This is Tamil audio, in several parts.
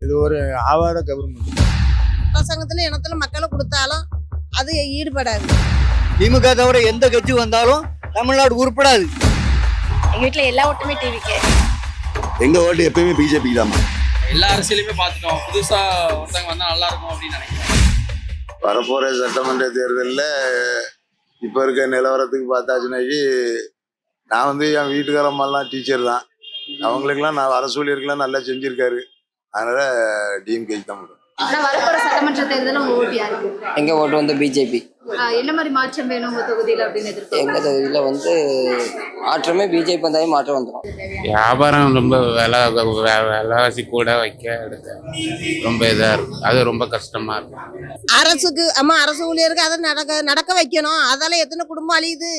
இது ஒரு ஆவார கவர்மெண்ட். அரசாங்கத்துல இனத்துல மக்களை கொடுத்தாலும் அது ஈடுபடாது. திமுக தவிர எந்த கட்சி வந்தாலும் தமிழ்நாடு உருப்படாது. எங்க வீட்டுல எல்லா ஓட்டுமே டிவிக்கு. எங்க ஓட்டு எப்பயுமே பிஜேபி தான். எல்லா அரசியலுமே பார்த்துட்டோம். புதுசா ஒருத்தவங்க வந்தா நல்லா இருக்கும் அப்படின்னு நினைக்கிறேன். வரப்போற சட்டமன்ற தேர்தலில் இப்போ இருக்க நிலவரத்துக்கு பார்த்தாச்சுனாக்கி நான் என் வீட்டுக்காரம்மாலாம் டீச்சர் தான். அவங்களுக்கெல்லாம் நான் அரசு ஊழியர்கள்லாம் நல்லா செஞ்சிருக்காரு. அதனால டிஎம்கே தான் முடியும். வரப்போற சட்டமன்ற தேர்தலில் உங்க ஓட்டு யாருக்கு? எங்க ஓட்டு பிஜேபி. என்ன மாதிரி மாற்றம் வேணும் உங்க தொகுதியில அப்படின்னு எதிர்பார்க்கறீங்க? எங்க தொகுதியில மாற்றமே பிஜேபி வந்தாலே மாற்றம் வந்துடும். வியாபாரம் ரொம்ப விலைவாசி கூட வைக்க எடுக்க ரொம்ப இதா இருக்கும். அது ரொம்ப கஷ்டமா இருக்கும். அரசு ஊழியருக்கு அதை நடக்க வைக்கணும். அதால எத்தனை குடும்பம் அழியுது.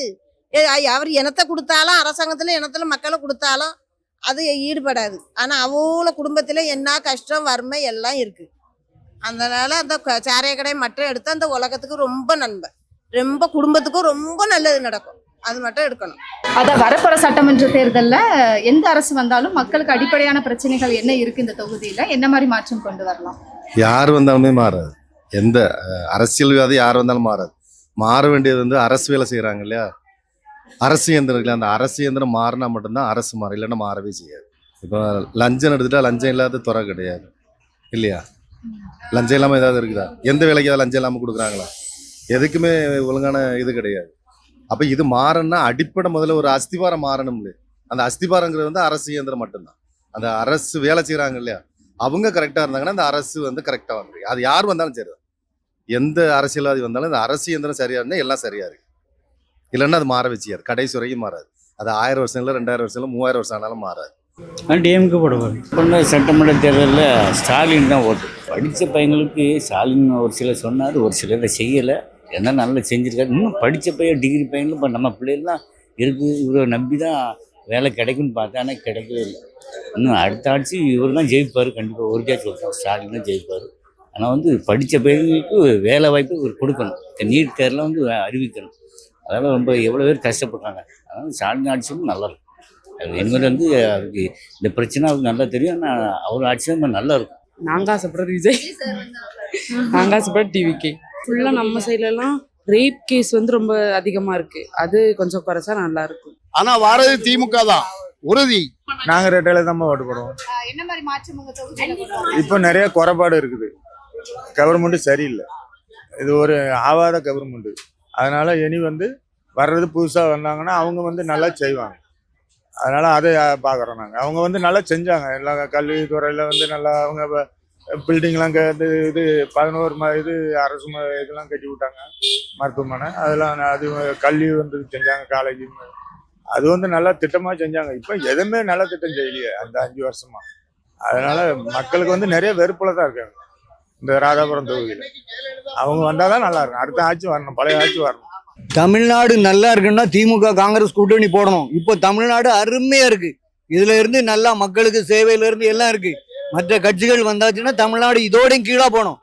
அவர் இனத்தை கொடுத்தாலும் அரசாங்கத்துல இனத்துல மக்களை கொடுத்தாலும் அது ஈடுபடாது. ஆனா அவ்வளோ குடும்பத்துல என்ன கஷ்டம் வறுமை எல்லாம் இருக்கு. அதனால அந்த சாரைய கடை மட்டும் எடுத்து அந்த உலகத்துக்கு ரொம்ப நன்மை, ரொம்ப குடும்பத்துக்கும் ரொம்ப நல்லது நடக்கும். அது மட்டும் எடுக்கணும். அதான் வரப்போற சட்டமன்ற தேர்தலில் எந்த அரசு வந்தாலும் மக்களுக்கு அடிப்படையான பிரச்சனைகள் என்ன இருக்கு இந்த தொகுதியில, என்ன மாதிரி மாற்றம் கொண்டு வரலாம்? யார் வந்தாலுமே மாறாது. எந்த அரசியல்வாதி யார் வந்தாலும் மாறாது. மாற வேண்டியது அரசு வேலை செய்யறாங்க இல்லையா, அரசு இயந்திரம் இல்லை. அந்த அரசு இயந்திரம் மாறினா மட்டும்தான் அரசு மாறும், இல்லைன்னா மாறவே செய்யாது. இப்போ லஞ்சம் எடுத்துட்டா லஞ்சம் இல்லாத துறை கிடையாது இல்லையா? லஞ்சம் இல்லாமல் ஏதாவது இருக்குதா? எந்த வேலைக்கு ஏதாவது லஞ்சம் இல்லாமல் கொடுக்குறாங்களா? எதுக்குமே ஒழுங்கான இது கிடையாது. அப்போ இது மாறணும்னா அடிப்படை முதல்ல ஒரு அஸ்திபாரம் மாறணும் இல்லையா? அந்த அஸ்திபாரங்கிறது அரசு இயந்திரம் மட்டும்தான். அந்த அரசு வேலை செய்கிறாங்க இல்லையா, அவங்க கரெக்டாக இருந்தாங்கன்னா அந்த அரசு கரெக்டாக வந்துருக்கு. அது யார் வந்தாலும் சரி, எந்த அரசியல்வாதி வந்தாலும் இந்த அரசு இயந்திரம் சரியாக இருந்தால் எல்லாம் சரியாக இருக்கு. இல்லைன்னா அது மாற வச்சியாது, கடைசி வரைக்கும் மாறாது. அது 1000 வருஷம் இல்லை, 2000 வருஷம் இல்லை, 3000 வருஷம் ஆனாலும் மாறாது. டிஎம்கே போடுவார். இப்போ சட்டமன்ற தேர்தலில் ஸ்டாலின் தான் ஓட்டு. படித்த பையங்களுக்கு ஸ்டாலின் ஒரு சிலர் சொன்னார், ஒரு சிலரை செய்யலை. என்ன நல்லா செஞ்சுருக்காரு. இன்னும் படித்த பையன் டிகிரி பையனும் இப்போ நம்ம பிள்ளைகள்லாம் இருக்குது. இவரை நம்பி தான் வேலை கிடைக்குன்னு பார்த்தா, ஆனால் கிடைக்கவே இல்லை. இன்னும் அடுத்த ஆட்சி இவர் தான் ஜெயிப்பார் கண்டிப்பாக. ஒருக்கா சொல்கிறோம், ஸ்டாலின் தான் ஜெயிப்பார். ஆனால் படித்த பையனுக்கு வேலை வாய்ப்பு இவர் கொடுக்கணும். நீட் தேர்தலில் அறிவிக்கணும். அதனால் ரொம்ப எவ்வளோ பேர் கஷ்டப்படுறாங்க. அதனால் ஸ்டாலின் ஆட்சியும் நல்லாயிருக்கும். எங்களுக்கு அதுக்கு இந்த பிரச்சனை அவருக்கு நல்லா தெரியும். ஆனால் அவர் ஆட்சி ரொம்ப நல்லா இருக்கும். நாங்கள் ஆசைப்படுறது விஜய், நாங்கள் ஆசைப்படுறது டிவிக்கு. ஃபுல்லாக நம்ம சைட்லலாம் ரேப் கேஸ் ரொம்ப அதிகமாக இருக்குது. அது கொஞ்சம் குறைச்சா நல்லா இருக்கும். ஆனால் வாரது திமுக தான் உறுதி. நாங்கள் ரெட்டையில தான் ஓட்டு போடுவோம். என்ன மாதிரி மாற்றம் உங்க தொகுதியில? இப்போ நிறைய குறைபாடு இருக்குது. கவர்மெண்ட் சரியில்லை. இது ஒரு ஆவார கவர்மெண்ட். அதனால இனி வர்றது புதுசாக வந்தாங்கன்னா அவங்க நல்லா செய்வாங்க. அதனால அதை பார்க்குறோம் நாங்கள். அவங்க நல்லா செஞ்சாங்க. எல்லாம் கல்வித்துறையில் நல்லா அவங்க பில்டிங்லாம் இது 11 இது அரசு இதெல்லாம் கட்டி விட்டாங்க, மருத்துவமனை அதெல்லாம். அது கல்வி செஞ்சாங்க, காலேஜ் அது நல்லா திட்டமாக செஞ்சாங்க. இப்போ எதுவுமே நல்ல திட்டம் செய்யலையே அந்த 5 வருஷமா. அதனால மக்களுக்கு நிறைய வெறுப்பில் தான் இருக்காங்க இந்த ராதாபுரம் தொகுதியில். அவங்க வந்தால் தான் நல்லா இருக்கும். அடுத்த ஆட்சி வரணும், பழைய ஆட்சி வரணும். தமிழ்நாடு நல்லா இருக்குன்னா திமுக காங்கிரஸ் கூட்டணி போடணும். இப்போ தமிழ்நாடு அருமையா இருக்கு. இதுல இருந்து நல்லா மக்களுக்கு சேவையில இருந்து எல்லாம் இருக்கு. மற்ற கட்சிகள் வந்தாச்சுன்னா தமிழ்நாடு இதோடையும் கீழே போகணும்.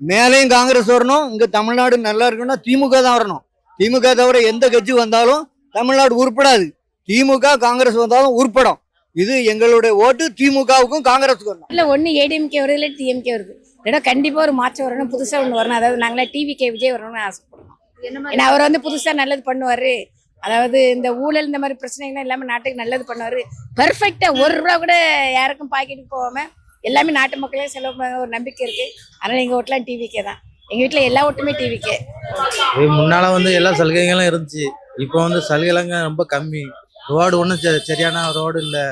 மேலேயும் காங்கிரஸ் வரணும். இங்க தமிழ்நாடு நல்லா இருக்குன்னா திமுக தான் வரணும். திமுக தவிர எந்த கட்சி வந்தாலும் தமிழ்நாடு உருப்படாது. திமுக காங்கிரஸ் வந்தாலும் உருப்படும். இது எங்களுடைய ஓட்டு திமுகவுக்கும் காங்கிரஸுக்கும் வரணும். இல்லை ஒன்று ஏடிஎம்கே வருது, இல்லை டிஎம்கே வருது. ஏன்னா கண்டிப்பாக ஒரு மாற்றம் வரணும், புதுசாக ஒன்று வரணும். அதாவது நாங்களே டிவிகே விஜய் வரணும்னு ஆசைப்படுறோம். ஏன்னா அவர் புதுசாக நல்லது பண்ணுவார். அதாவது இந்த ஊழல் இந்த மாதிரி பிரச்சனைகள்லாம் எல்லாமே நாட்டுக்கு நல்லது பண்ணுவார். பர்ஃபெக்டாக 1 ரூபா கூட யாருக்கும் பாக்கெட்டுக்கு போகாமல் எல்லாமே நாட்டு மக்களே செலவு பண்ண ஒரு நம்பிக்கை இருக்குது. அதனால் எங்கள் ஓட்டெலாம் டிவிக்கே தான். எங்கள் வீட்டில் எல்லா ஓட்டுமே டிவிக்கே. முன்னால் எல்லா சலுகைகளும் இருந்துச்சு. இப்போ சலுகைலாங்க ரொம்ப கம்மி. ரோடு ஒன்றும் சரியான ரோடு இல்லை.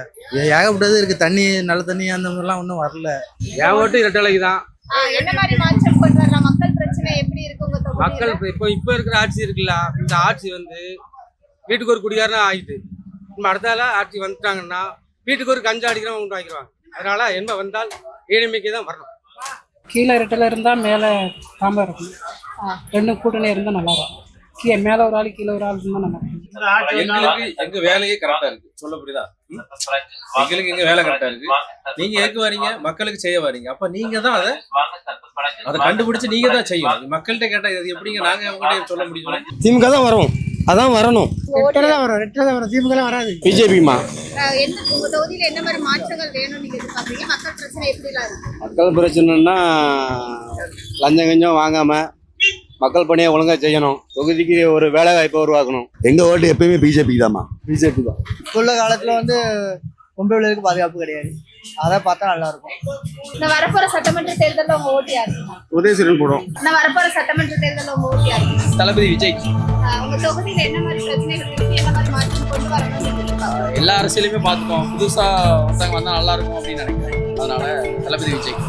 ஏகப்பட்டது இருக்குது. தண்ணி நல்ல தண்ணி அந்த மாதிரிலாம் ஒன்றும் வரல. என் ஓட்டு இரட்டலைக்கு தான். என்ன மாதிரி மாற்றம் கொண்டு வரலாம்? மக்கள் பிரச்சனை எப்படி இருக்கு உங்க தொகுதியில? மக்கள் இப்போ இருக்கிற ஆட்சி இருக்குல்ல, இந்த ஆட்சி வீட்டுக்கு ஒரு குடிகாரனா ஆகிட்டு நம்ம அடுத்தால ஆட்சி வந்துட்டாங்கன்னா வீட்டுக்கு ஒரு கஞ்சா அடிக்கிறவங்க கொண்டு வாங்கிடுவாங்க. அதனால என்ன வந்தால் ஏழ்மைக்கு தான் வரணும். கீழே ரெட்டில் இருந்தால் மேலே தாம்பா இருக்கும். 2 கூட்டணி இருந்தால் நல்லா இருக்கும். மேலே ஒரு ஆள் கீழே ஒரு ஆள் இருந்தால் நல்லா இருக்கும். எங்களுக்கு எங்க வேலையே கரெக்டா இருக்கு. சொல்ல புரியுதா? எங்களுக்கு எங்க வேலை கரெக்டா இருக்கு. நீங்க எங்க வரீங்க? மக்களுக்கு செய்ய வரீங்க. அப்ப நீங்க தான் அதை கண்டுபிடிச்சு நீங்க தான் செய்யணும். மக்கள்கிட்ட கேட்டா இது எப்படிங்க நாங்க அவங்கள்ட்ட சொல்ல முடியும்? திமுக தான் வரும். அதான் வரணும். ரெட்டில் தான் வரும். திமுக வராது. பிஜேபிமா எந்த உங்க தொகுதியில என்ன மாதிரி மாற்றங்கள் வேணும்னு நீங்க எதிர்பார்க்குறீங்க? மக்கள் பிரச்சனை எப்படிலாம் இருக்கு? மக்கள் பிரச்சனைன்னா லஞ்சம் கஞ்சம் வாங்காமல் மக்கள் பணியை ஒழுங்காக செய்யணும். தொகுதிக்கு ஒரு வேலை வாய்ப்பை உருவாக்கணும். எங்கள் ஓட்டு எப்பயுமே பிஜேபி தாம்மா. பிஜேபி தான். இப்போ உள்ள காலத்தில் வந்து பொம்பளைகளுக்கு பாதுகாப்பு கிடையாது. அதை பார்த்தா நல்லா இருக்கும். இந்த வரப்போற சட்டமன்ற தேர்தலில் உங்க ஓட்டு யாருக்கு? உதயசூரன் போடும். இந்த வரப்போற சட்டமன்ற தேர்தலில் உங்க ஓட்டு யாருக்கு? தளபதி விஜய். உங்க தொகுதியில என்ன மாதிரி பிரச்சனைகள் இருக்கு, என்ன மாதிரி மாற்றம் கொண்டு வரணும்னு எதிர்பார்க்குறீங்க? எல்லா அரசியலையுமே பார்த்துக்கோம். புதுசாக ஒருத்தவங்க வந்தால் நல்லா இருக்கும் அப்படின்னு நினைக்கிறேன். அதனால தளபதி விஜய்.